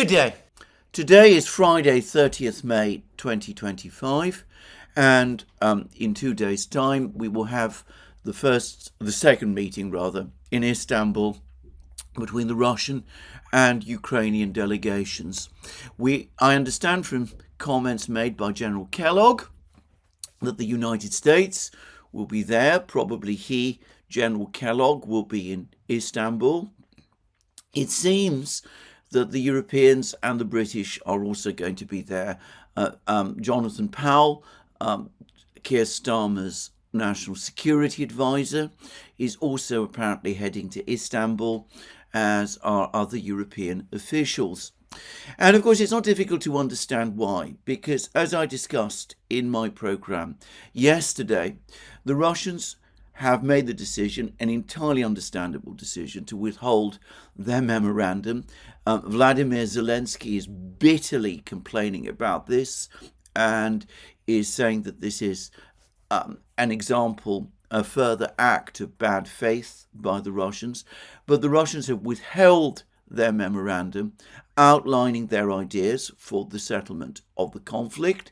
Good day. Today is Friday, 30th May 2025, and in 2 days' time we will have the second meeting in Istanbul between the Russian and Ukrainian delegations. I understand from comments made by General Kellogg that the United States will be there. Probably General Kellogg, will be in Istanbul. It seems that the Europeans and the British are also going to be there. Jonathan Powell, Keir Starmer's national security advisor, is also apparently heading to Istanbul, as are other European officials. And of course, it's not difficult to understand why, because as I discussed in my programme yesterday, the Russians have made the decision, an entirely understandable decision, to withhold their memorandum. Vladimir Zelensky is bitterly complaining about this and is saying that this is an example, a further act of bad faith by the Russians. But the Russians have withheld their memorandum outlining their ideas for the settlement of the conflict.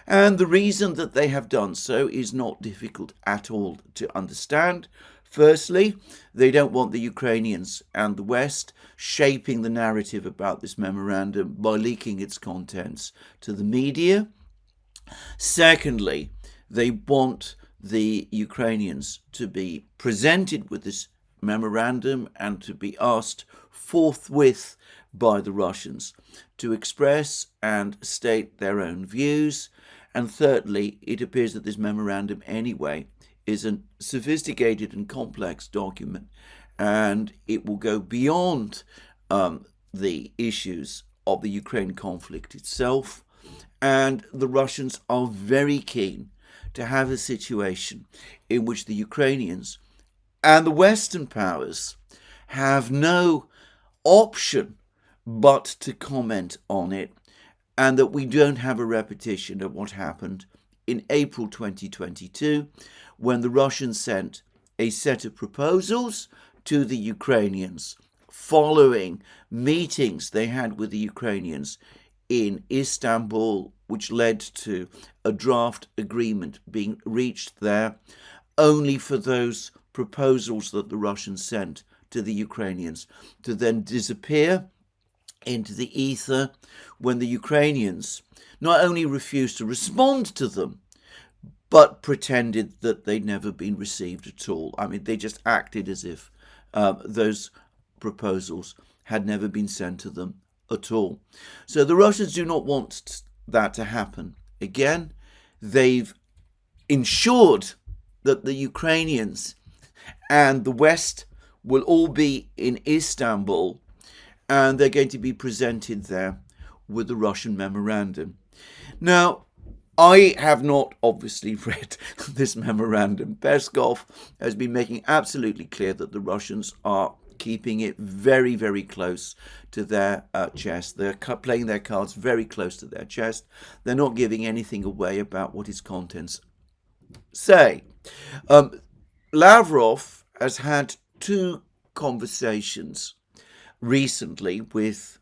And the reason that they have done so is not difficult at all to understand. Firstly, they don't want the Ukrainians and the West shaping the narrative about this memorandum by leaking its contents to the media. Secondly, they want the Ukrainians to be presented with this memorandum and to be asked forthwith by the Russians to express and state their own views. And thirdly, it appears that this memorandum anyway is a sophisticated and complex document, and it will go beyond the issues of the Ukraine conflict itself. And the Russians are very keen to have a situation in which the Ukrainians and the Western powers have no option but to comment on it, and that we don't have a repetition of what happened in April 2022, when the Russians sent a set of proposals to the Ukrainians following meetings they had with the Ukrainians in Istanbul, which led to a draft agreement being reached there, only for those proposals that the Russians sent to the Ukrainians to then disappear into the ether when the Ukrainians not only refused to respond to them, but pretended that they'd never been received at all. I mean, they just acted as if those proposals had never been sent to them at all. So the Russians do not want that to happen. Again, they've ensured that the Ukrainians and the West will all be in Istanbul, and they're going to be presented there with the Russian memorandum. Now, I have not obviously read this memorandum. Peskov has been making absolutely clear that the Russians are keeping it very, very close to their chest. They're playing their cards very close to their chest. They're not giving anything away about what its contents say. Lavrov has had two conversations recently with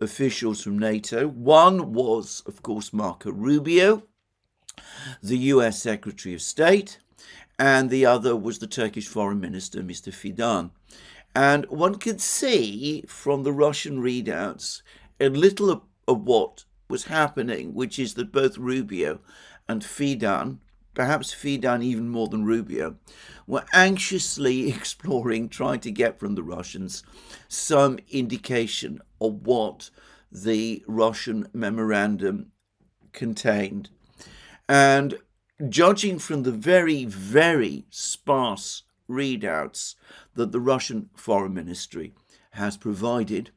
officials from NATO. One was, of course, Marco Rubio, the US Secretary of State, and the other was the Turkish Foreign Minister, Mr. Fidan. And one could see from the Russian readouts a little of what was happening, which is that both Rubio and Fidan, perhaps Fidan even more than Rubio, were anxiously exploring, trying to get from the Russians some indication of what the Russian memorandum contained. And judging from the very, very sparse readouts that the Russian Foreign Ministry has provided,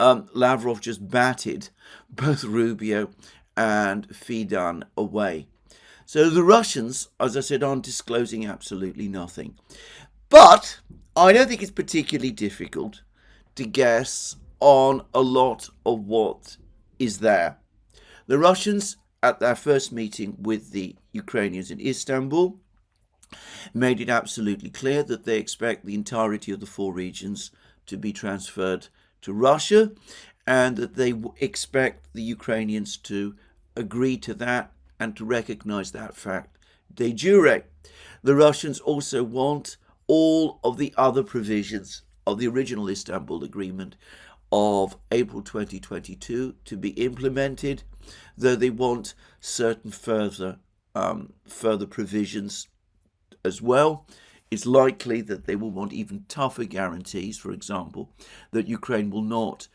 Lavrov just batted both Rubio and Fidan away. So the Russians, as I said, aren't disclosing absolutely nothing. But I don't think it's particularly difficult to guess on a lot of what is there. The Russians, at their first meeting with the Ukrainians in Istanbul, made it absolutely clear that they expect the entirety of the four regions to be transferred to Russia, and that they expect the Ukrainians to agree to that and to recognize that fact de jure. The Russians also want all of the other provisions of the original Istanbul Agreement of April 2022 to be implemented, though they want certain further provisions as well. It's likely that they will want even tougher guarantees, for example, that Ukraine will not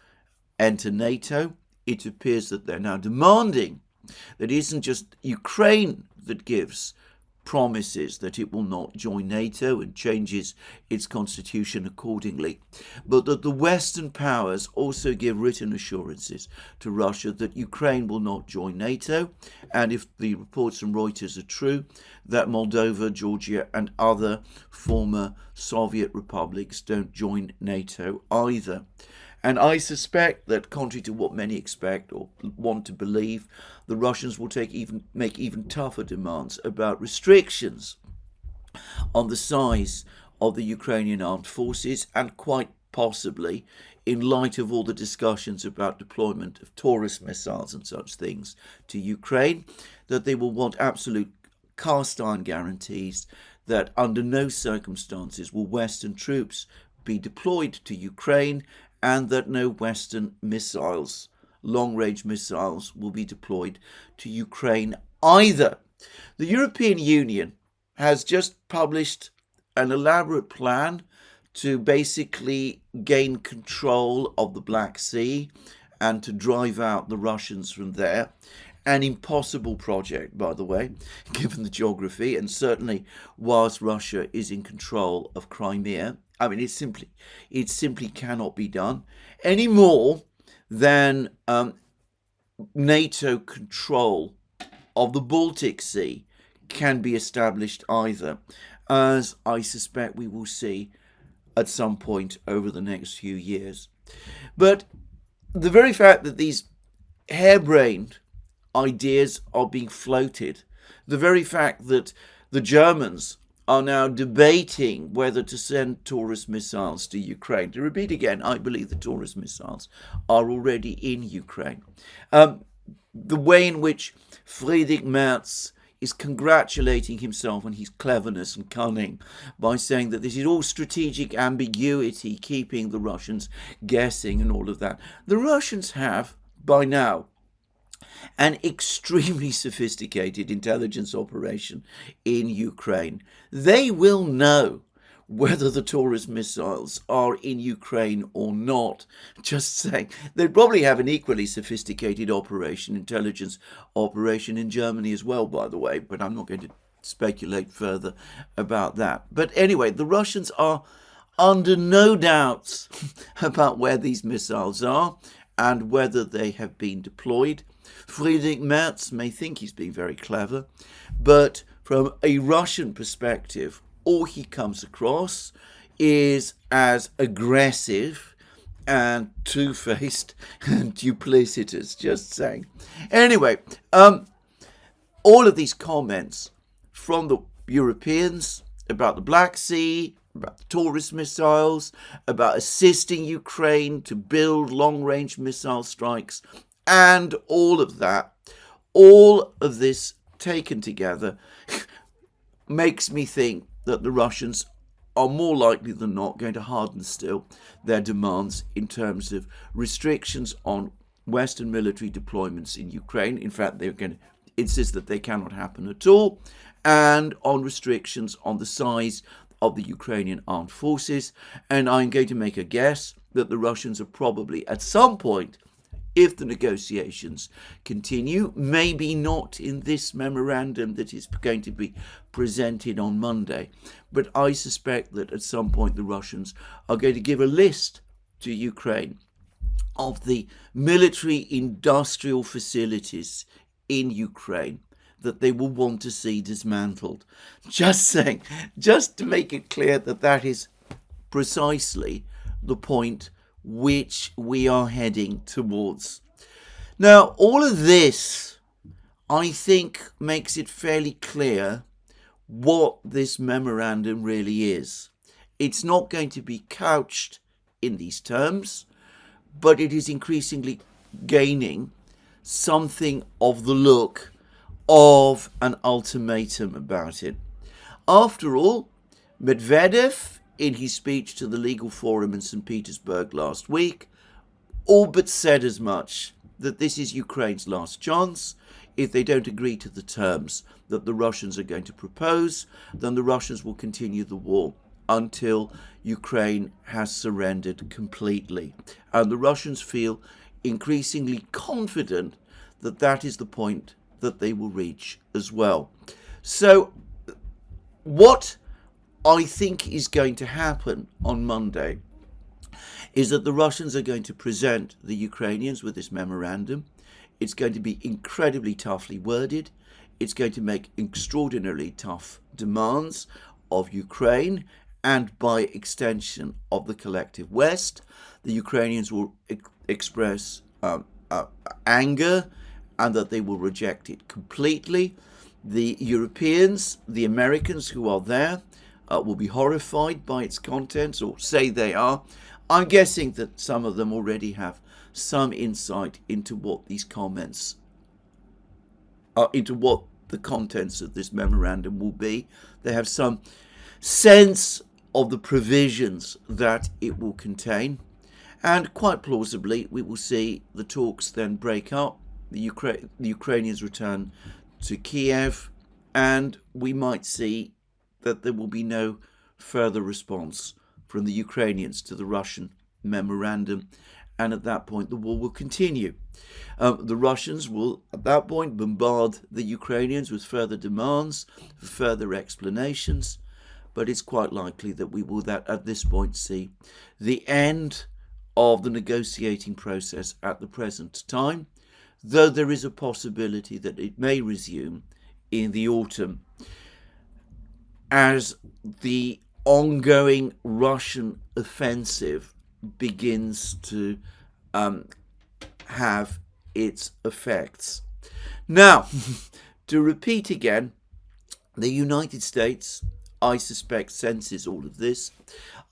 enter NATO. It appears that they're now demanding that it isn't just Ukraine that gives promises that it will not join NATO and changes its constitution accordingly, but that the Western powers also give written assurances to Russia that Ukraine will not join NATO, and if the reports from Reuters are true, that Moldova, Georgia, and other former Soviet republics don't join NATO either. And I suspect that, contrary to what many expect or want to believe, the Russians will make even tougher demands about restrictions on the size of the Ukrainian armed forces, and quite possibly, in light of all the discussions about deployment of Taurus missiles and such things to Ukraine, that they will want absolute cast-iron guarantees that under no circumstances will Western troops be deployed to Ukraine, and that no Western missiles, long-range missiles, will be deployed to Ukraine either. The European Union has just published an elaborate plan to basically gain control of the Black Sea and to drive out the Russians from there. An impossible project, by the way, given the geography, and certainly whilst Russia is in control of Crimea. I mean, it simply cannot be done any more than NATO control of the Baltic Sea can be established either, as I suspect we will see at some point over the next few years. But the very fact that these harebrained ideas are being floated, the very fact that the Germans are now debating whether to send Taurus missiles to Ukraine. To repeat again, I believe the Taurus missiles are already in Ukraine. The way in which Friedrich Merz is congratulating himself on his cleverness and cunning by saying that this is all strategic ambiguity, keeping the Russians guessing and all of that. The Russians have, by now, an extremely sophisticated intelligence operation in Ukraine. They will know whether the Taurus missiles are in Ukraine or not. Just saying. They'd probably have an equally sophisticated intelligence operation in Germany as well, by the way, but I'm not going to speculate further about that. But anyway, the Russians are under no doubts about where these missiles are and whether they have been deployed. Friedrich Merz may think he's being very clever, but from a Russian perspective, all he comes across is as aggressive and two-faced and duplicitous, just saying. Anyway, all of these comments from the Europeans about the Black Sea, about the Taurus missiles, about assisting Ukraine to build long-range missile strikes, and all of this taken together makes me think that the Russians are more likely than not going to harden still their demands in terms of restrictions on Western military deployments in Ukraine. In fact, they're going to insist that they cannot happen at all, and on restrictions on the size of the Ukrainian armed forces. And I'm going to make a guess that the Russians are probably at some point, if the negotiations continue, maybe not in this memorandum that is going to be presented on Monday, but I suspect that at some point the Russians are going to give a list to Ukraine of the military industrial facilities in Ukraine that they will want to see dismantled. Just saying, just to make it clear that that is precisely the point which we are heading towards. Now, all of this, I think, makes it fairly clear what this memorandum really is. It's not going to be couched in these terms, but it is increasingly gaining something of the look of an ultimatum about it. After all, Medvedev, in his speech to the Legal Forum in St. Petersburg last week, all but said as much, that this is Ukraine's last chance. If they don't agree to the terms that the Russians are going to propose, then the Russians will continue the war until Ukraine has surrendered completely. And the Russians feel increasingly confident that that is the point that they will reach as well. So what I think is going to happen on Monday is that the Russians are going to present the Ukrainians with this memorandum. It's going to be incredibly toughly worded. It's going to make extraordinarily tough demands of Ukraine and by extension of the collective West. The Ukrainians will express anger and that they will reject it completely. The Europeans, the Americans who are there, will be horrified by its contents, or say they are. I'm guessing that some of them already have some insight into what these comments are, into what the contents of this memorandum will be. They have some sense of the provisions that it will contain. And quite plausibly, we will see the talks then break up, the Ukrainians return to Kiev, and we might see that there will be no further response from the Ukrainians to the Russian memorandum, and at that point the war will continue. The Russians will at that point bombard the Ukrainians with further demands, further explanations, but it's quite likely that we will at this point see the end of the negotiating process at the present time, though there is a possibility that it may resume in the autumn as the ongoing Russian offensive begins to have its effects. Now, to repeat again, the United States, I suspect, senses all of this.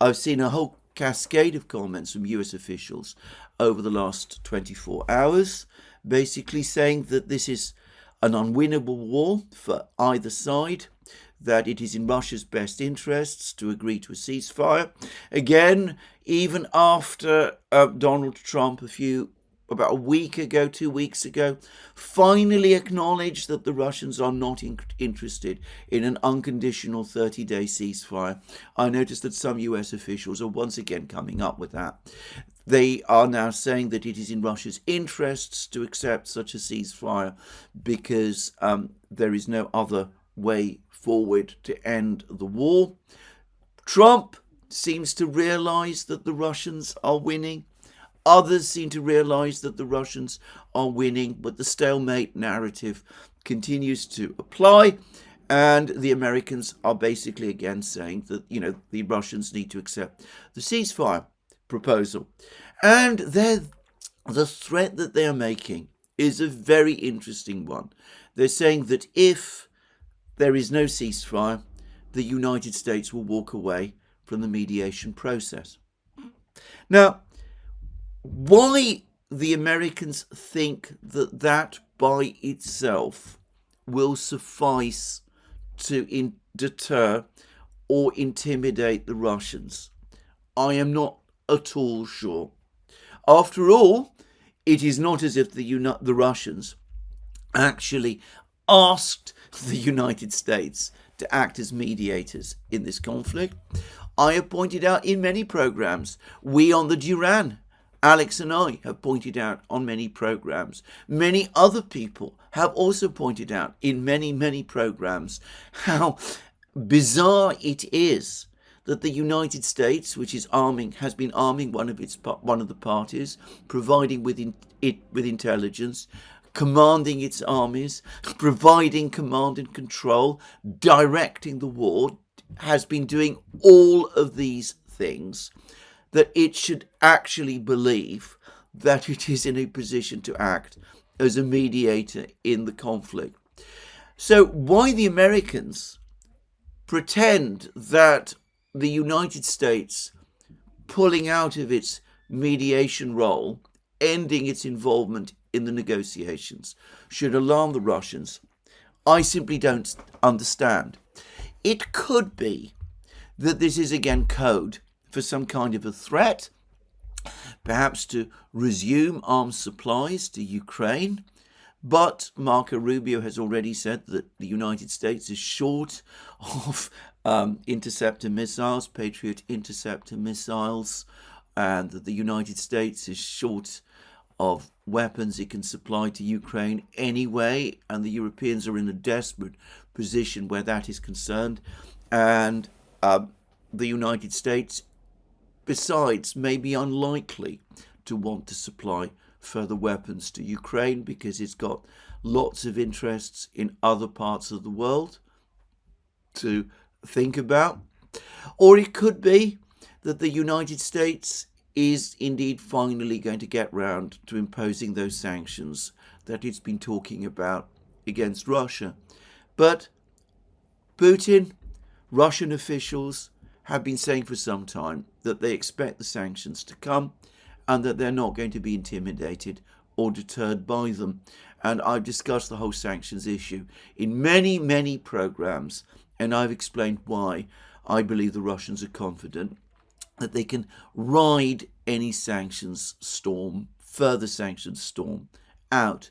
I've seen a whole cascade of comments from US officials over the last 24 hours, basically saying that this is an unwinnable war for either side, that it is in Russia's best interests to agree to a ceasefire. Again, even after Donald Trump about a week ago, 2 weeks ago, finally acknowledged that the Russians are not interested in an unconditional 30-day ceasefire. I noticed that some US officials are once again coming up with that. They are now saying that it is in Russia's interests to accept such a ceasefire because there is no other way forward to end the war. Trump seems to realize that the Russians are winning. Others seem to realize that the Russians are winning, but the stalemate narrative continues to apply. And the Americans are basically again saying that, the Russians need to accept the ceasefire proposal. And the threat that they are making is a very interesting one. They're saying that if there is no ceasefire, the United States will walk away from the mediation process. Now, why the Americans think that that by itself will suffice to deter or intimidate the Russians, I am not at all sure. After all, it is not as if the Russians actually asked the United States to act as mediators in this conflict. I have pointed out in many programs, we on the Duran, Alex and I have pointed out on many programs. Many other people have also pointed out in many, many programs how bizarre it is that the United States, which has been arming one of the parties, providing with intelligence, commanding its armies, providing command and control, directing the war, has been doing all of these things, that it should actually believe that it is in a position to act as a mediator in the conflict. So why the Americans pretend that the United States pulling out of its mediation role, ending its involvement in the negotiations, should alarm the Russians, I simply don't understand. It could be that this is again code for some kind of a threat, perhaps to resume arms supplies to Ukraine. But Marco Rubio has already said that the United States is short of interceptor missiles, Patriot interceptor missiles, and that the United States is short of weapons it can supply to Ukraine anyway, and the Europeans are in a desperate position where that is concerned. And the United States, besides, may be unlikely to want to supply further weapons to Ukraine because it's got lots of interests in other parts of the world to think about. Or it could be that the United States is indeed finally going to get round to imposing those sanctions that it's been talking about against Russia. But Putin, Russian officials have been saying for some time that they expect the sanctions to come and that they're not going to be intimidated or deterred by them. And I've discussed the whole sanctions issue in many, many programs, and I've explained why I believe the Russians are confident that they can ride any sanctions storm, further sanctions storm, out.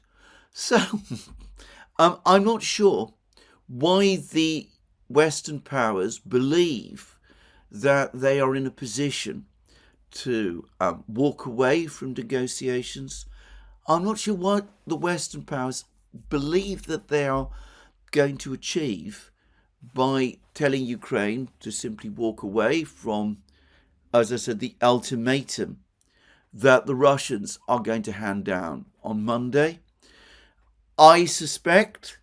So I'm not sure why the Western powers believe that they are in a position to walk away from negotiations. I'm not sure what the Western powers believe that they are going to achieve by telling Ukraine to simply walk away from, as I said, the ultimatum that the Russians are going to hand down on Monday. I suspect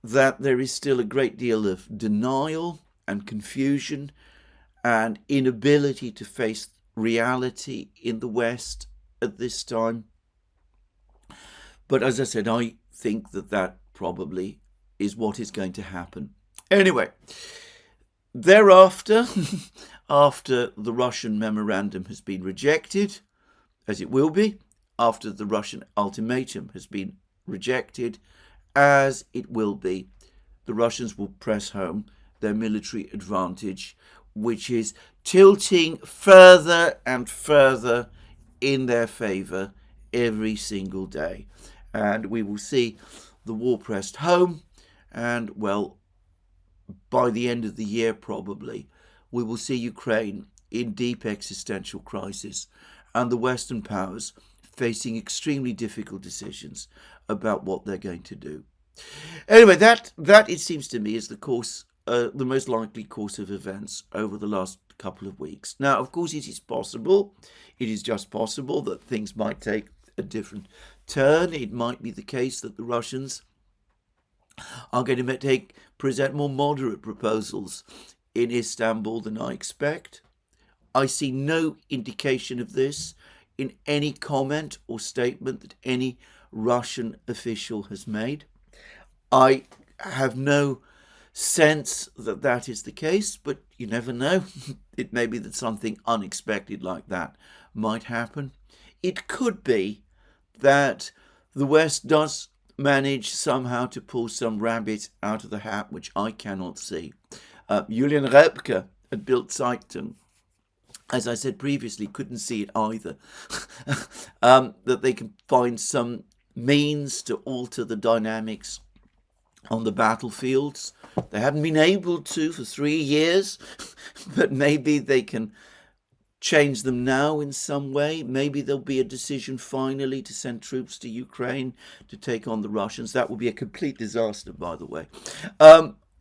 that there is still a great deal of denial and confusion and inability to face reality in the West at this time. But as I said, I think that probably is what is going to happen. Anyway, thereafter, after the Russian memorandum has been rejected, as it will be, after the Russian ultimatum has been rejected, as it will be, the Russians will press home their military advantage, which is tilting further and further in their favour every single day. And we will see the war pressed home, and, well, by the end of the year probably, we will see Ukraine in deep existential crisis and the Western powers facing extremely difficult decisions about what they're going to do. Anyway, that it seems to me is the most likely course of events over the last couple of weeks. Now, of course, it is just possible that things might take a different turn. It might be the case that the Russians are going to present more moderate proposals in Istanbul than I expect. I see no indication of this in any comment or statement that any Russian official has made. I have no sense that is the case, but you never know. It may be that something unexpected like that might happen. It could be that the West does manage somehow to pull some rabbit out of the hat, which I cannot see. Julian Rebke at Bild Zeitung, as I said previously, couldn't see it either. That they can find some means to alter the dynamics on the battlefields. They haven't been able to for 3 years, but maybe they can change them now in some way. Maybe there'll be a decision finally to send troops to Ukraine to take on the Russians. That would be a complete disaster, by the way.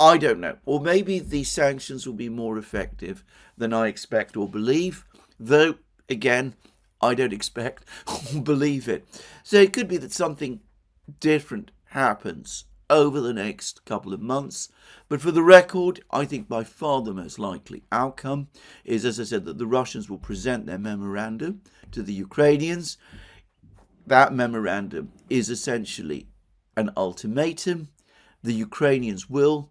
I don't know. Or maybe the sanctions will be more effective than I expect or believe, though, again, I don't expect or believe it. So it could be that something different happens over the next couple of months. But for the record, I think by far the most likely outcome is, as I said, that the Russians will present their memorandum to the Ukrainians. That memorandum is essentially an ultimatum. The Ukrainians will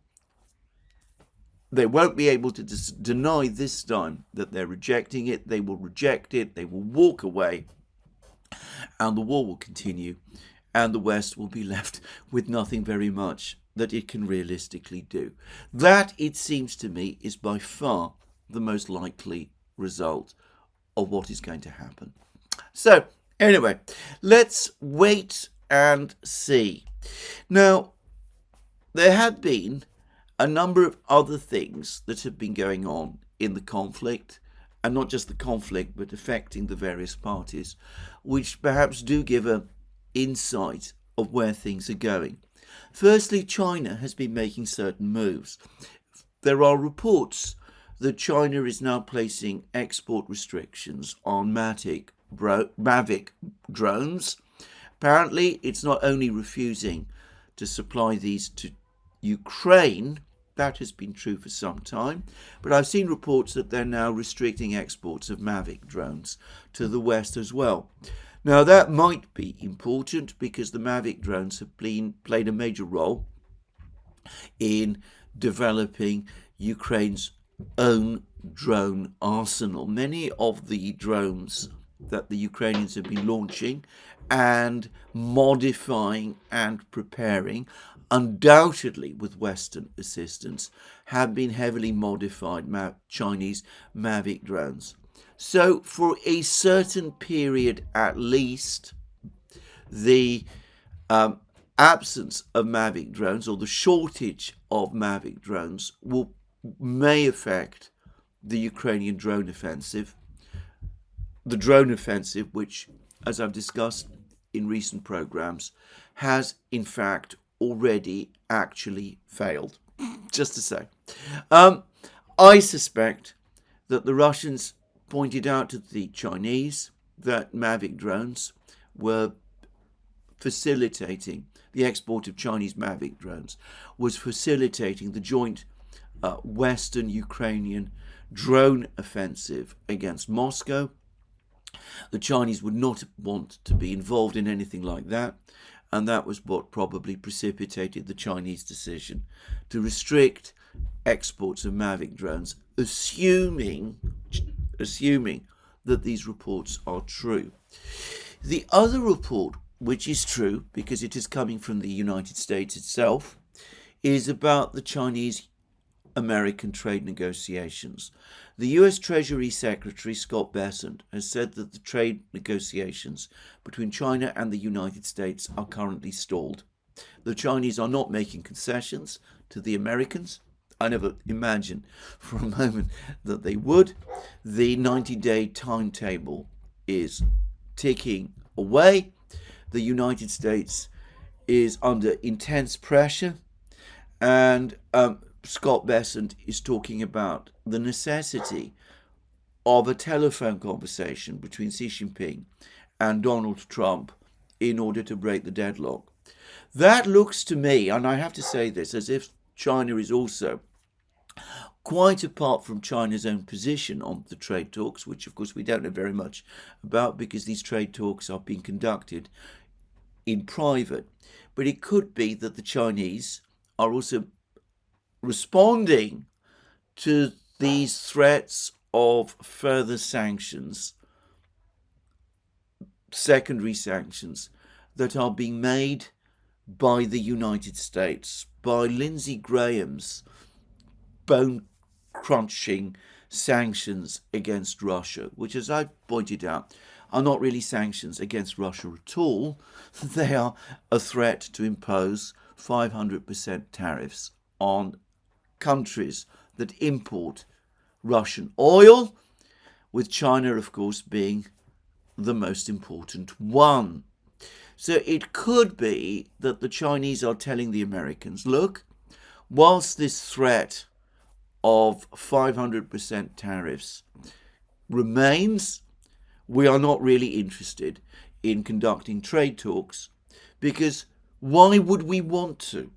They won't be able to deny this time that they're rejecting it. They will reject it. They will walk away, and the war will continue, and the West will be left with nothing very much that it can realistically do. That, it seems to me, is by far the most likely result of what is going to happen. So, anyway, let's wait and see. Now, there have been a number of other things that have been going on in the conflict, and not just the conflict, but affecting the various parties, which perhaps do give an insight of where things are going. Firstly, China has been making certain moves. There are reports that China is now placing export restrictions on Mavic drones. Apparently, it's not only refusing to supply these to Ukraine, that has been true for some time, but I've seen reports that they're now restricting exports of Mavic drones to the West as well. Now, that might be important because the Mavic drones have played a major role in developing Ukraine's own drone arsenal. Many of the drones that the Ukrainians have been launching and modifying and preparing, undoubtedly with Western assistance, have been heavily modified Chinese Mavic drones. So for a certain period at least, the absence of Mavic drones, or the shortage of Mavic drones, may affect the Ukrainian drone offensive. The drone offensive, which, as I've discussed in recent programs, has in fact already actually failed. Just to say. I suspect that the Russians pointed out to the Chinese that Mavic drones were facilitating, the export of Chinese Mavic drones was facilitating the joint Western Ukrainian drone offensive against Moscow. The Chinese would not want to be involved in anything like that, and that was what probably precipitated the Chinese decision to restrict exports of Mavic drones, assuming that these reports are true. The other report, which is true because it is coming from the United States itself, is about the Chinese-American trade negotiations. The US Treasury Secretary Scott Bessent has said that the trade negotiations between China and the United States are currently stalled. The Chinese are not making concessions to the Americans. I never imagined for a moment that they would. The 90-day timetable is ticking away. The United States is under intense pressure, and Scott Bessent is talking about the necessity of a telephone conversation between Xi Jinping and Donald Trump in order to break the deadlock. That looks to me, and I have to say this, as if China is also, quite apart from China's own position on the trade talks, which of course we don't know very much about because these trade talks are being conducted in private. But it could be that the Chinese are also responding to these threats of further sanctions, secondary sanctions, that are being made by the United States, by Lindsey Graham's bone-crunching sanctions against Russia, which, as I pointed out, are not really sanctions against Russia at all. They are a threat to impose 500% tariffs on countries that import Russian oil, with China, of course, being the most important one. So it could be that the Chinese are telling the Americans, look, whilst this threat of 500% tariffs remains, we are not really interested in conducting trade talks, because why would we want to?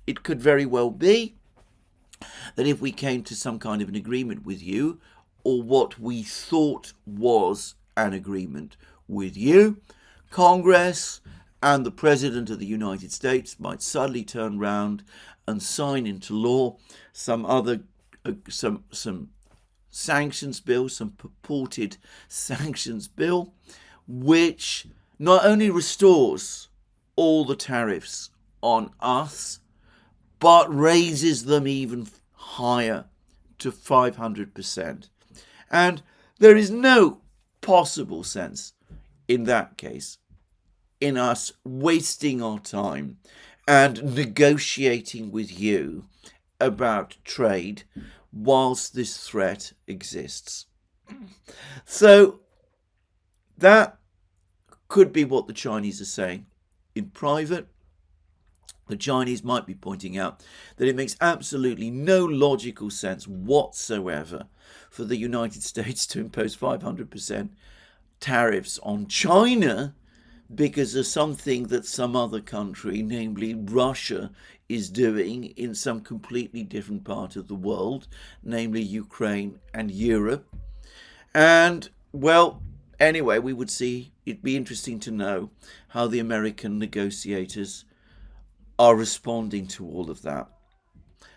It could very well be that if we came to some kind of an agreement with you, or what we thought was an agreement with you, Congress and the President of the United States might suddenly turn round and sign into law some sanctions bill, some purported sanctions bill, which not only restores all the tariffs on us, but raises them even higher to 500%. And there is no possible sense in that case in us wasting our time and negotiating with you about trade whilst this threat exists. So that could be what the Chinese are saying in private. The Chinese might be pointing out that it makes absolutely no logical sense whatsoever for the United States to impose 500% tariffs on China because of something that some other country, namely Russia, is doing in some completely different part of the world, namely Ukraine and Europe. And, well, anyway, we would see, it'd be interesting to know how the American negotiators are responding to all of that.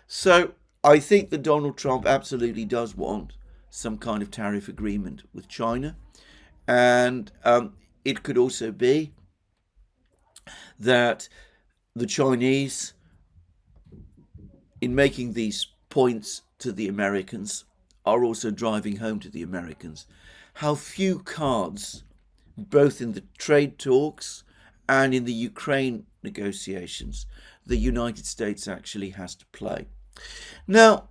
So I think that Donald Trump absolutely does want some kind of tariff agreement with China. And it could also be that the Chinese, in making these points to the Americans, are also driving home to the Americans how few cards, both in the trade talks and in the Ukraine negotiations, the United States actually has to play. Now,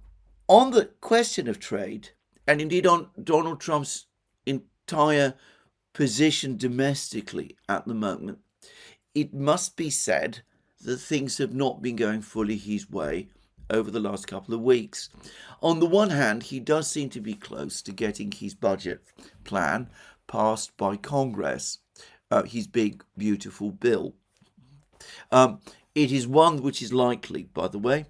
on the question of trade, and indeed on Donald Trump's entire position domestically at the moment, it must be said that things have not been going fully his way over the last couple of weeks. On the one hand, he does seem to be close to getting his budget plan passed by Congress, his big, beautiful bill. It is one which is likely, by the way,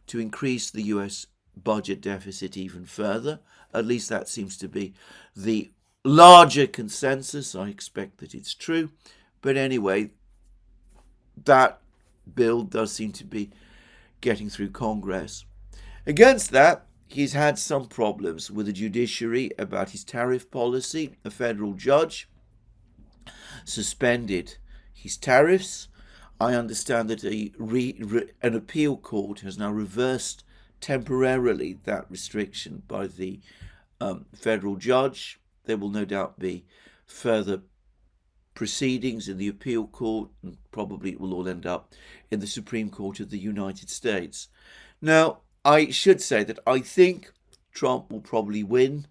to increase the US budget deficit even further. At least that seems to be the larger consensus. I expect that it's true. But anyway, that bill does seem to be getting through Congress. Against that, he's had some problems with the judiciary about his tariff policy. A federal judge suspended his tariffs. I understand that an appeal court has now reversed temporarily that restriction by the federal judge. There will no doubt be further proceedings in the appeal court, and probably it will all end up in the Supreme Court of the United States. Now, I should say that I think Trump will probably win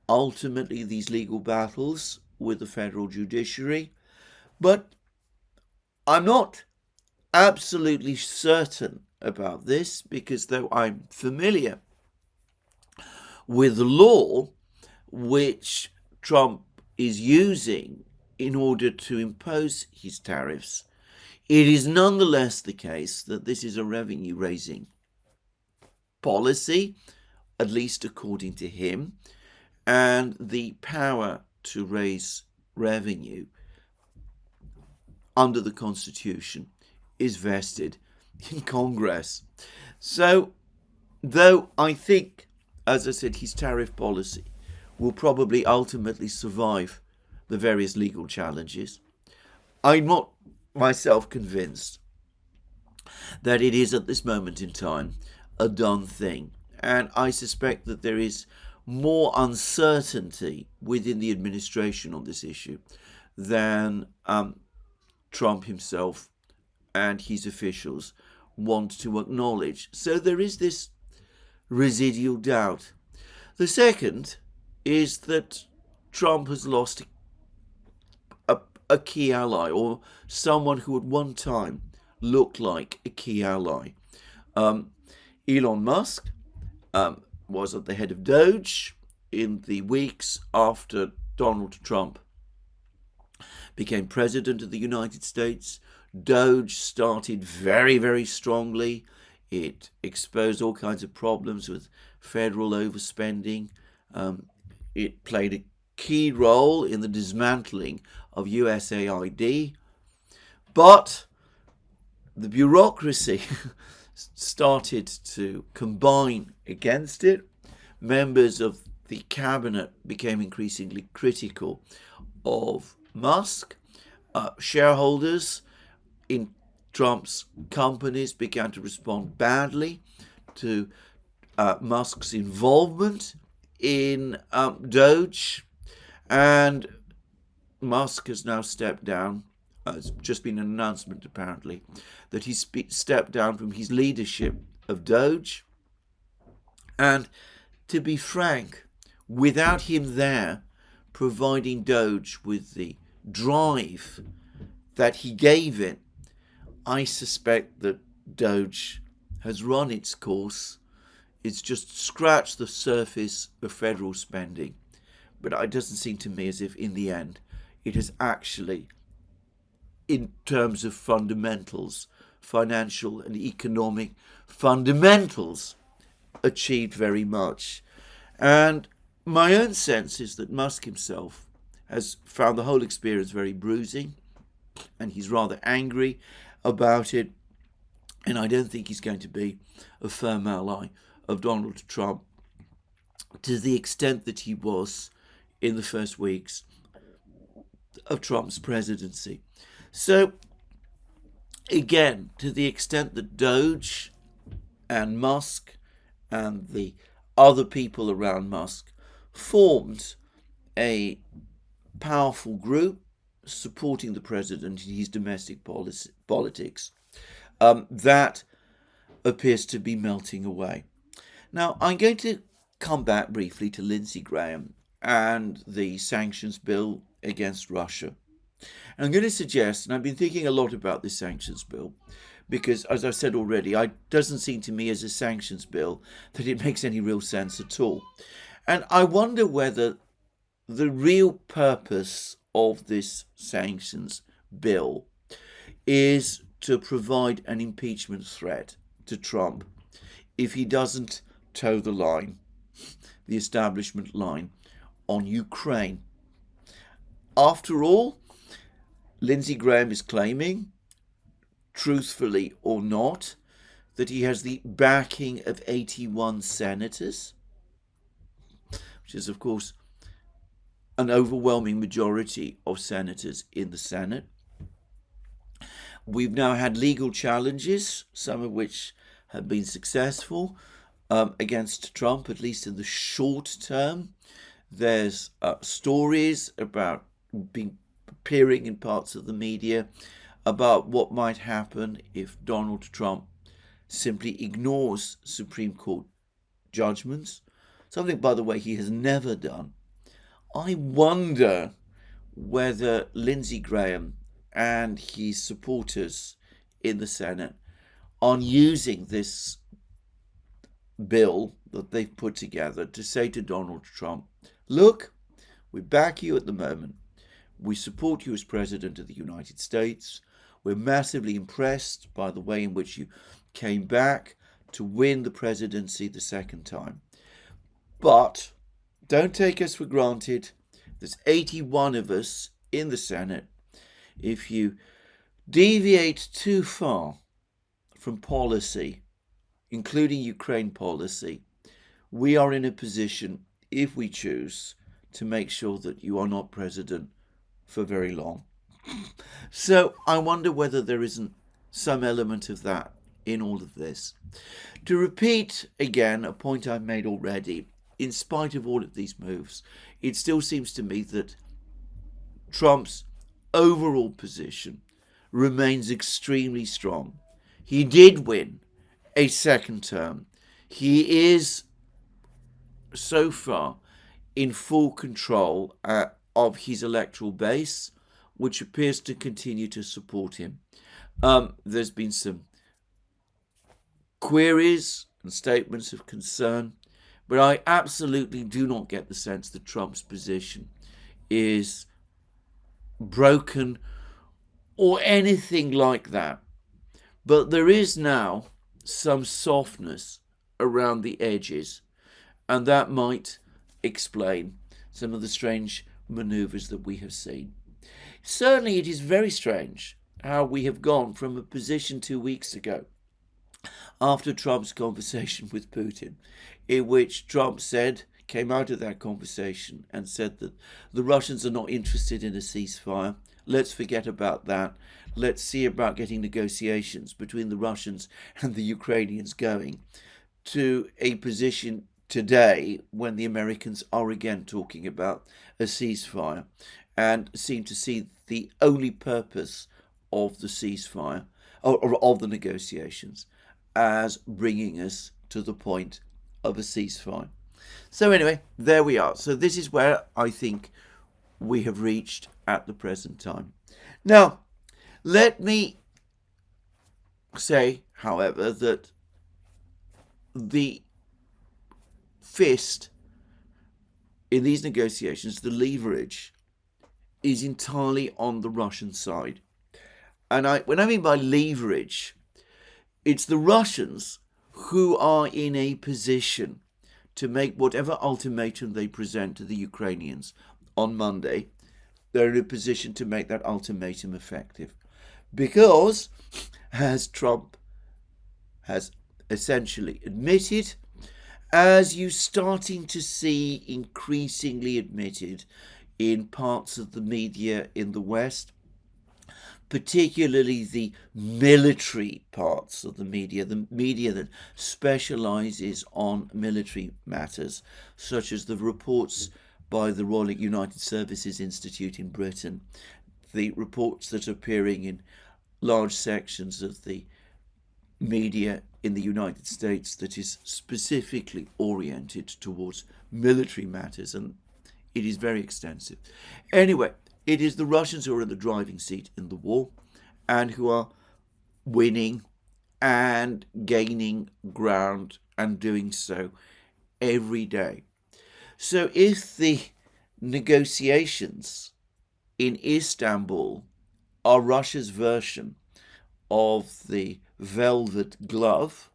ultimately these legal battles with the federal judiciary, but I'm not absolutely certain about this, because though I'm familiar with the law which Trump is using in order to impose his tariffs, it is nonetheless the case that this is a revenue-raising policy, at least according to him, and the power to raise revenue under the Constitution is vested in Congress. So, though I think, as I said, his tariff policy will probably ultimately survive the various legal challenges, I'm not myself convinced that it is at this moment in time a done thing. And I suspect that there is more uncertainty within the administration on this issue than Trump himself and his officials want to acknowledge. So there is this residual doubt. The second is that Trump has lost a key ally, or someone who at one time looked like a key ally. Elon Musk was at the head of Doge in the weeks after Donald Trump became president of the United States. Doge started very, very strongly. It exposed all kinds of problems with federal overspending. It played a key role in the dismantling of USAID. But the bureaucracy started to combine against it. Members of the cabinet became increasingly critical of Musk. Shareholders in Trump's companies began to respond badly to Musk's involvement in Doge, and Musk has now stepped down. It's just been an announcement, apparently, that he's stepped down from his leadership of Doge. And to be frank, without him there providing Doge with the drive that he gave it, I suspect that Doge has run its course. It's just scratched the surface of federal spending. But it doesn't seem to me as if, in the end, it has actually, in terms of fundamentals, financial and economic fundamentals, achieved very much. And my own sense is that Musk himself has found the whole experience very bruising, and he's rather angry about it. And I don't think he's going to be a firm ally of Donald Trump to the extent that he was in the first weeks of Trump's presidency. So, again, to the extent that Doge and Musk and the other people around Musk formed a powerful group supporting the president in his domestic politics, that appears to be melting away. Now, I'm going to come back briefly to Lindsey Graham and the sanctions bill against Russia. And I'm going to suggest, and I've been thinking a lot about this sanctions bill, because, as I said already, it doesn't seem to me as a sanctions bill that it makes any real sense at all. And I wonder whether the real purpose of this sanctions bill is to provide an impeachment threat to Trump if he doesn't toe the line, the establishment line, on Ukraine. After all, Lindsey Graham is claiming, truthfully or not, that he has the backing of 81 senators, which is, of course, an overwhelming majority of senators in the Senate. We've now had legal challenges, some of which have been successful, against Trump, at least in the short term. There's stories about appearing in parts of the media about what might happen if Donald Trump simply ignores Supreme Court judgments, something, by the way, he has never done. I wonder whether Lindsey Graham and his supporters in the Senate are using this bill that they've put together to say to Donald Trump, look, we back you at the moment. We support you as President of the United States. We're massively impressed by the way in which you came back to win the presidency the second time. But don't take us for granted. There's 81 of us in the Senate. If you deviate too far from policy, including Ukraine policy, we are in a position, if we choose, to make sure that you are not president for very long. So I wonder whether there isn't some element of that in all of this. To repeat again a point I've made already, in spite of all of these moves, it still seems to me that Trump's overall position remains extremely strong. He did win a second term. He is so far in full control of his electoral base, which appears to continue to support him. There's been some queries and statements of concern, but I absolutely do not get the sense that Trump's position is broken or anything like that. But there is now some softness around the edges, and that might explain some of the strange maneuvers that we have seen. Certainly, it is very strange how we have gone from a position 2 weeks ago, after Trump's conversation with Putin, in which Trump came out of that conversation and said that the Russians are not interested in a ceasefire. Let's forget about that. Let's see about getting negotiations between the Russians and the Ukrainians going, to a position today when the Americans are again talking about a ceasefire and seem to see the only purpose of the ceasefire or of the negotiations as bringing us to the point of a ceasefire. So anyway, there we are. So this is where I think we have reached at the present time. Now, let me say, however, that the fist in these negotiations, the leverage, is entirely on the Russian side. And when I mean by leverage, it's the Russians who are in a position to make whatever ultimatum they present to the Ukrainians on Monday. They're in a position to make that ultimatum effective. Because, as Trump has essentially admitted, as you're starting to see increasingly admitted in parts of the media in the West, particularly the military parts of the media that specializes on military matters, such as the reports by the Royal United Services Institute in Britain, the reports that are appearing in large sections of the media in the United States that is specifically oriented towards military matters, and it is very extensive. Anyway, it is the Russians who are in the driving seat in the war and who are winning and gaining ground and doing so every day. So if the negotiations in Istanbul are Russia's version of the velvet glove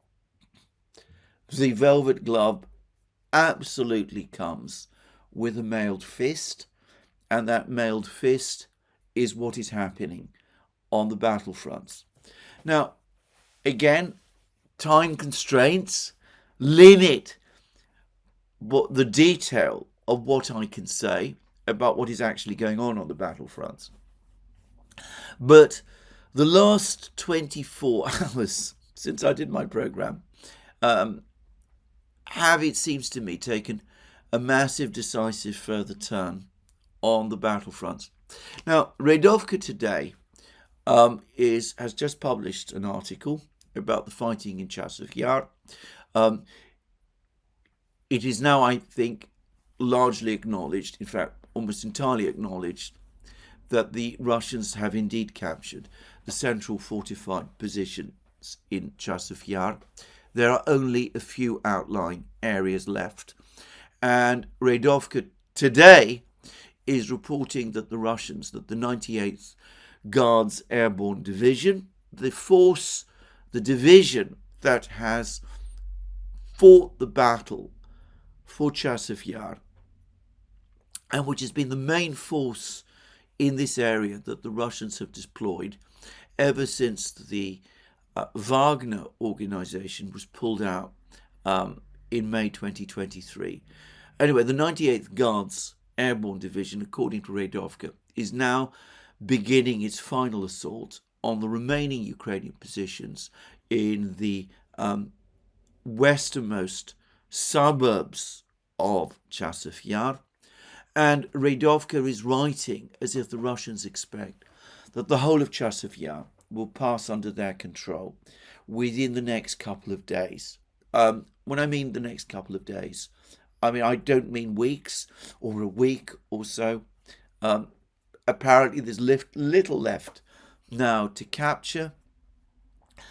absolutely comes with a mailed fist, and that mailed fist is what is happening on the battlefronts. Now, again, time constraints limit the detail of what I can say about what is actually going on the battlefronts. But the last 24 hours since I did my program have, it seems to me, taken a massive, decisive further turn on the battlefronts. Now, Redovka today has just published an article about the fighting in Chasiv Yar. It is now, I think, largely acknowledged, in fact, almost entirely acknowledged, that the Russians have indeed captured the central fortified positions in Chasiv Yar. There are only a few outlying areas left. And Redovka today is reporting that the Russians, that the 98th Guards Airborne Division, the division that has fought the battle for Chasiv Yar, and which has been the main force in this area that the Russians have deployed ever since the Wagner organization was pulled out in May 2023. Anyway, the 98th Guards Airborne Division, according to Redovka, is now beginning its final assault on the remaining Ukrainian positions in the westernmost suburbs of Chasiv Yar. And Redovka is writing as if the Russians expect that the whole of Chasiv Yar will pass under their control within the next couple of days. When I mean the next couple of days, I don't mean weeks or a week or so. Apparently there's little left now to capture.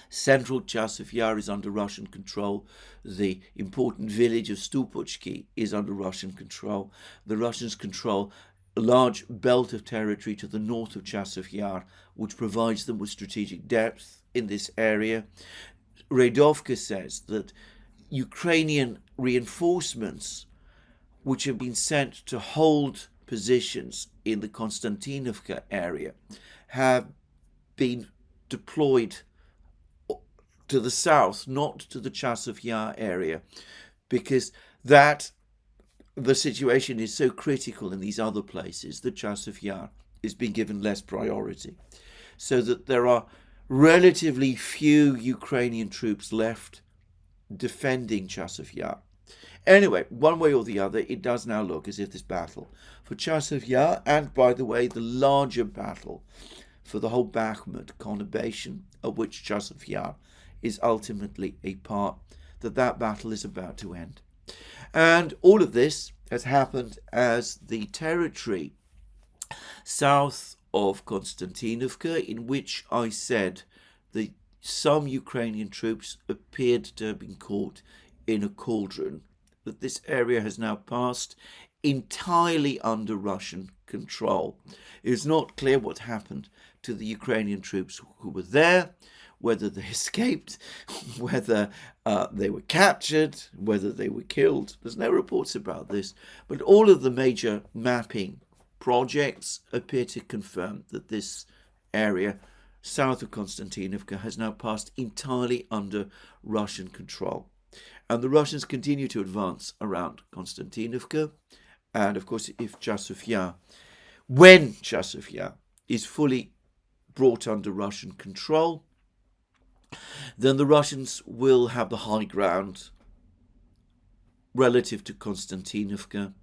Central Chasiv Yar is under Russian control. The important village of Stupochki is under Russian control. The Russians control a large belt of territory to the north of Chasiv Yar, which provides them with strategic depth in this area. Redovka says that Ukrainian reinforcements, which have been sent to hold positions in the Konstantinovka area, have been deployed to the south, not to the Chasov Yar area, because the situation is so critical in these other places that Chasov Yar is being given less priority, so that there are relatively few Ukrainian troops left defending Chasov Yar. Anyway, one way or the other, it does now look as if this battle for Chasov Yar, and by the way, the larger battle for the whole Bakhmut conurbation, of which Chasov Yar is ultimately a part, that battle is about to end. And all of this has happened as the territory south of Konstantinovka, in which I said that some Ukrainian troops appeared to have been caught in a cauldron, that this area has now passed entirely under Russian control. It is not clear what happened to the Ukrainian troops who were there, whether they escaped, whether they were captured, whether they were killed. There's no reports about this, but all of the major mapping projects appear to confirm that this area south of Konstantinovka has now passed entirely under Russian control. And the Russians continue to advance around Konstantinovka. And of course, when Chasov Yar is fully brought under Russian control, then the Russians will have the high ground relative to Konstantinovka,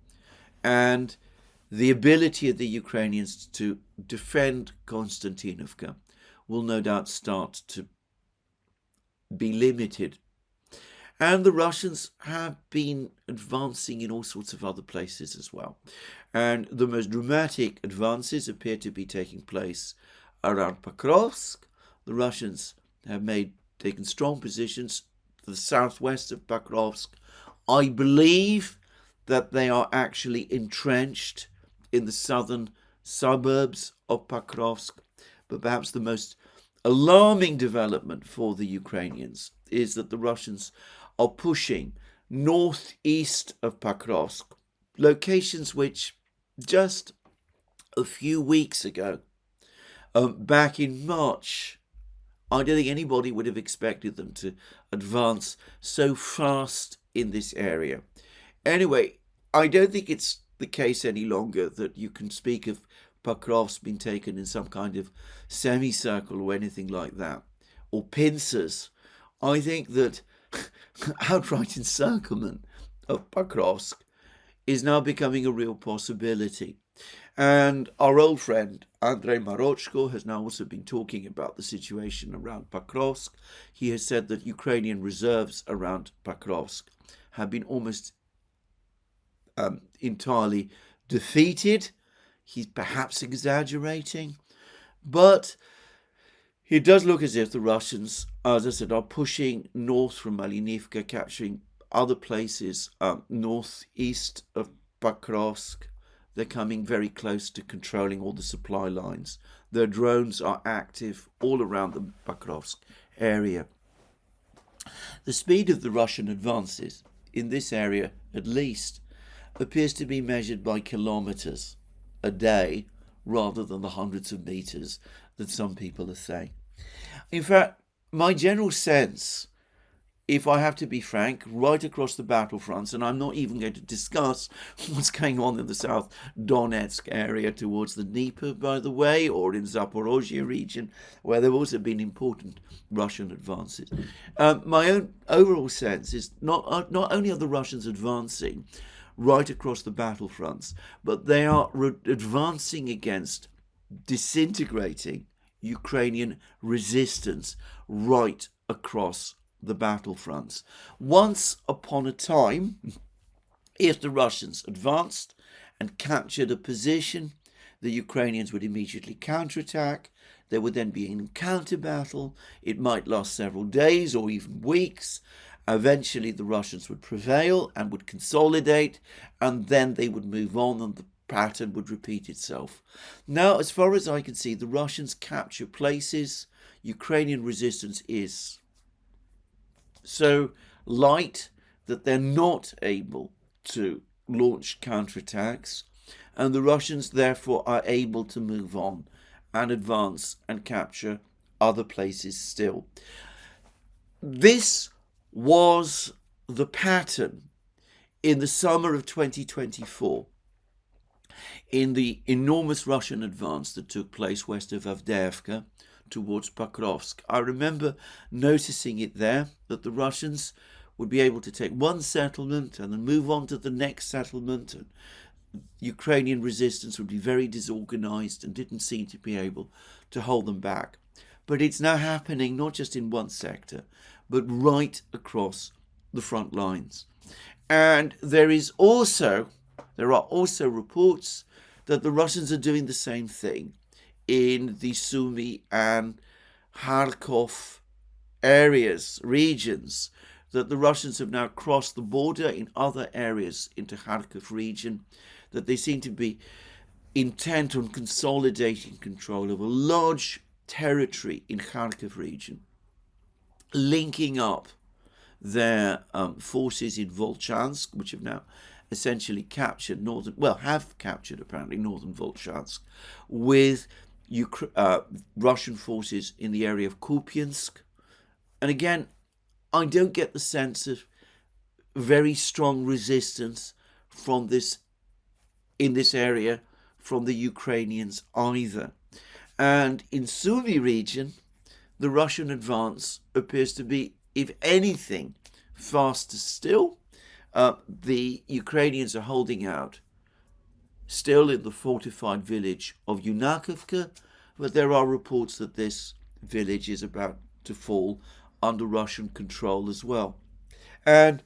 and the ability of the Ukrainians to defend Konstantinovka will no doubt start to be limited. And the Russians have been advancing in all sorts of other places as well. And the most dramatic advances appear to be taking place around Pokrovsk. The Russians have taken strong positions to the southwest of Pokrovsk. I believe that they are actually entrenched in the southern suburbs of Pokrovsk. But perhaps the most alarming development for the Ukrainians is that the Russians are pushing northeast of Pokrovsk, locations which just a few weeks ago, back in March, I don't think anybody would have expected them to advance so fast in this area. Anyway, I don't think it's the case any longer that you can speak of Pokrovsk being taken in some kind of semicircle or anything like that, or pincers. I think that outright encirclement of Pokrovsk is now becoming a real possibility. And our old friend Andrei Marochko has now also been talking about the situation around Pokrovsk. He has said that Ukrainian reserves around Pokrovsk have been almost entirely defeated. He's perhaps exaggerating, but it does look as if the Russians, as I said, are pushing north from Malinivka, capturing other places northeast of Pokrovsk. They're coming very close to controlling all the supply lines. Their drones are active all around the Pokrovsk area. The speed of the Russian advances in this area, at least, appears to be measured by kilometers a day rather than the hundreds of meters that some people are saying. In fact, my general sense, if I have to be frank, right across the battlefronts, and I'm not even going to discuss what's going on in the South Donetsk area towards the Dnieper, by the way, or in Zaporozhye region, where there have also been important Russian advances. My own overall sense is not only are the Russians advancing right across the battlefronts, but they are advancing against disintegrating Ukrainian resistance right across the battlefronts. Once upon a time, if the Russians advanced and captured a position, the Ukrainians would immediately counterattack. There would then be an encounter battle. It might last several days or even weeks. Eventually the Russians would prevail and would consolidate, and then they would move on and the pattern would repeat itself. Now, as far as I can see, the Russians capture places. Ukrainian resistance is so light that they're not able to launch counterattacks, and the Russians therefore are able to move on and advance and capture other places still. This was the pattern in the summer of 2024, in the enormous Russian advance that took place west of Avdiivka towards Pokrovsk. I remember noticing it there, that the Russians would be able to take one settlement and then move on to the next settlement, and Ukrainian resistance would be very disorganized and didn't seem to be able to hold them back. But it's now happening not just in one sector, but right across the front lines. And there are also reports that the Russians are doing the same thing in the Sumy and Kharkov regions, that the Russians have now crossed the border in other areas into Kharkov region, that they seem to be intent on consolidating control of a large territory in Kharkov region, linking up their forces in Volchansk, which have now essentially captured have captured apparently northern Volchansk, with Russian forces in the area of Kupiansk. And again, I don't get the sense of very strong resistance from in this area from the Ukrainians either. And in Sumy region, the Russian advance appears to be, if anything, faster still. The Ukrainians are holding out still in the fortified village of Yunakovka, but there are reports that this village is about to fall under Russian control as well. And,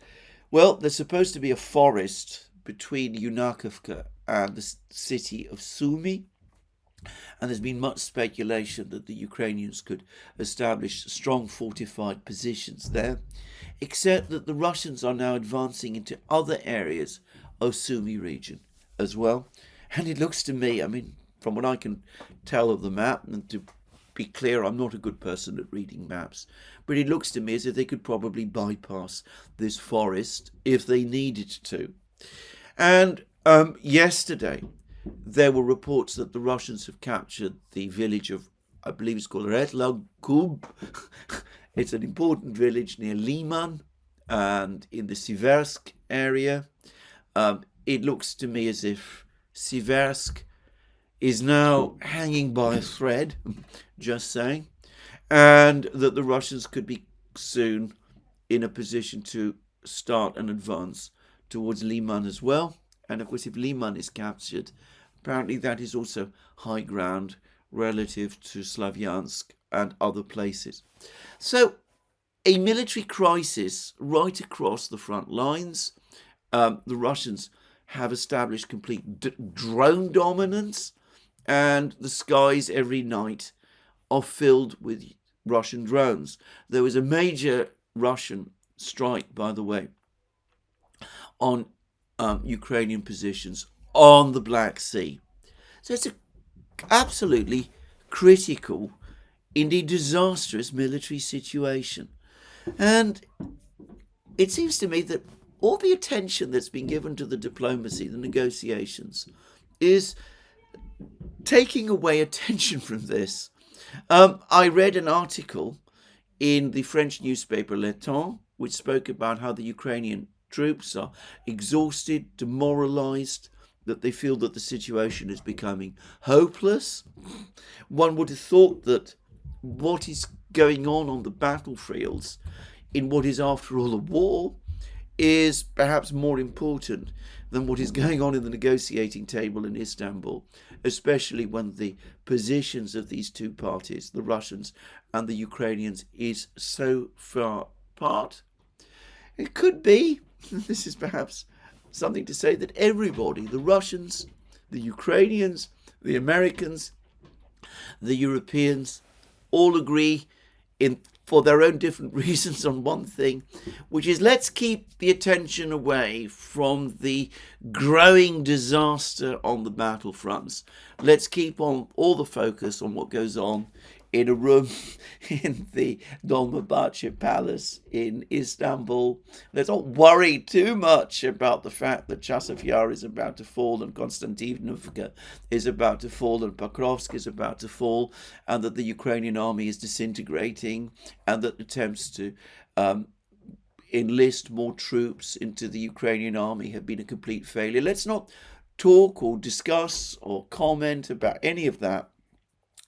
well, there's supposed to be a forest between Yunakovka and the city of Sumy, and there's been much speculation that the Ukrainians could establish strong fortified positions there, except that the Russians are now advancing into other areas of Sumy region as well. And it looks to me, I mean, from what I can tell of the map, and to be clear, I'm not a good person at reading maps, but it looks to me as if they could probably bypass this forest if they needed to. And yesterday, there were reports that the Russians have captured the village of, I believe it's called Retlagub. It's an important village near Liman and in the Siversk area. It looks to me as if Siversk is now hanging by a thread, just saying, and that the Russians could be soon in a position to start an advance towards Liman as well. And of course, if Liman is captured, apparently that is also high ground relative to Slavyansk and other places. So a military crisis right across the front lines. The Russians have established complete drone dominance, and the skies every night are filled with Russian drones. There was a major Russian strike, by the way, on Ukrainian positions on the Black Sea. So it's an absolutely critical, indeed disastrous military situation. And it seems to me that all the attention that's been given to the diplomacy, the negotiations, is taking away attention from this. I read an article in the French newspaper Le Temps, which spoke about how the Ukrainian troops are exhausted, demoralized, that they feel that the situation is becoming hopeless. One would have thought that what is going on the battlefields in what is, after all, a war is perhaps more important than what is going on in the negotiating table in Istanbul, especially when the positions of these two parties, the Russians and the Ukrainians, is so far apart. It could be, this is perhaps something to say, that everybody, the Russians, the Ukrainians, the Americans, the Europeans, all agree for their own different reasons on one thing, which is let's keep the attention away from the growing disaster on the battlefronts. Let's keep on all the focus on what goes on in a room in the Dolmabahce Palace in Istanbul. Let's not worry too much about the fact that Chasiv is about to fall and Konstantinovka is about to fall and Pokrovsk is about to fall, and that the Ukrainian army is disintegrating, and that attempts to enlist more troops into the Ukrainian army have been a complete failure. Let's not talk or discuss or comment about any of that,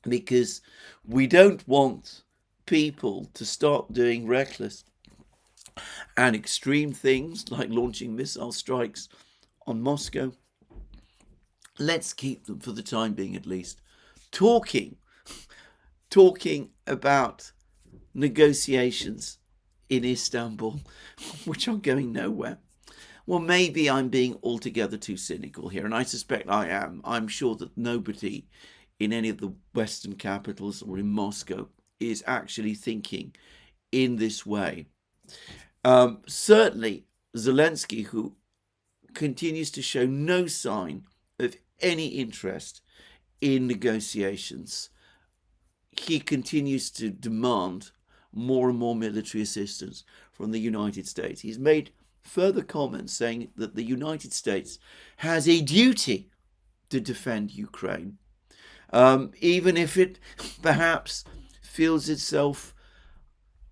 because we don't want people to start doing reckless and extreme things like launching missile strikes on Moscow. Let's keep them, for the time being at least, talking about negotiations in Istanbul, which are going nowhere. Well, maybe I'm being altogether too cynical here, and I suspect I am. I'm sure that nobody in any of the Western capitals or in Moscow is actually thinking in this way. Certainly, Zelensky, who continues to show no sign of any interest in negotiations, he continues to demand more and more military assistance from the United States. He's made further comments saying that the United States has a duty to defend Ukraine, even if it perhaps feels itself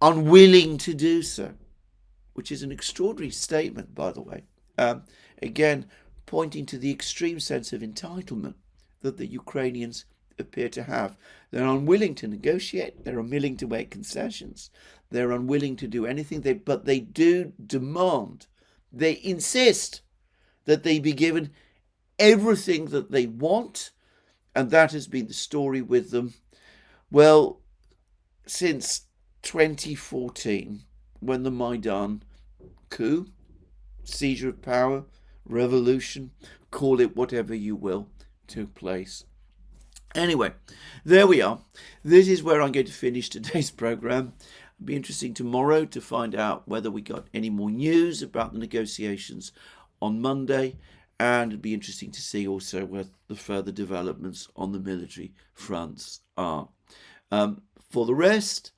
unwilling to do so, which is an extraordinary statement, by the way. Again, pointing to the extreme sense of entitlement that the Ukrainians appear to have. They're unwilling to negotiate, they're unwilling to make concessions, they're unwilling to do anything, but they do demand, they insist that they be given everything that they want, and that has been the story with them, well, since 2014, when the Maidan coup, seizure of power, revolution, call it whatever you will, took place. Anyway, there we are. This is where I'm going to finish today's program. It'll be interesting tomorrow to find out whether we got any more news about the negotiations on Monday, and it'd be interesting to see also where the further developments on the military fronts are. For the rest,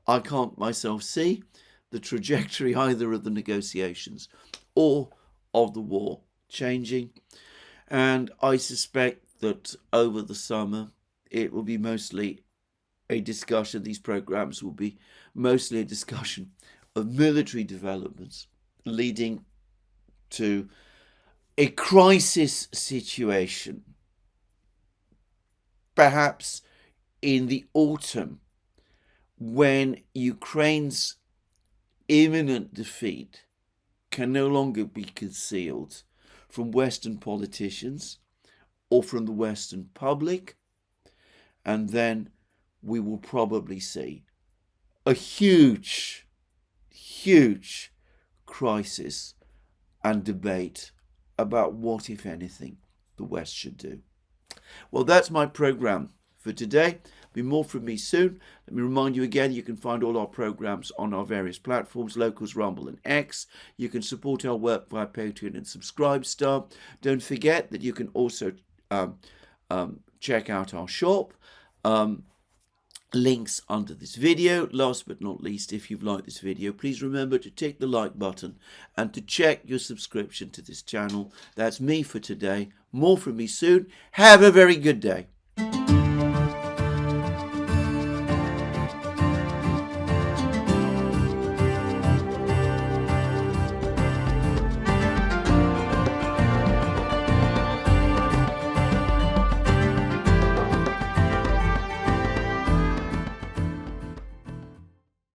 I can't myself see the trajectory either of the negotiations or of the war changing, and I suspect that over the summer it will be mostly a discussion, these programs will be mostly a discussion of military developments leading to a crisis situation, perhaps in the autumn, when Ukraine's imminent defeat can no longer be concealed from Western politicians or from the Western public, and then we will probably see a huge crisis and debate about what, if anything, the West should do. Well, that's my program for today. There'll be more from me soon. Let me remind you again, you can find all our programs on our various platforms, Locals, Rumble and X. You can support our work via Patreon and Subscribestar. Don't forget that you can also check out our shop. Links under this video. Last but not least, if you've liked this video, please remember to tick the like button and to check your subscription to this channel. That's me for today. More from me soon. Have a very good day.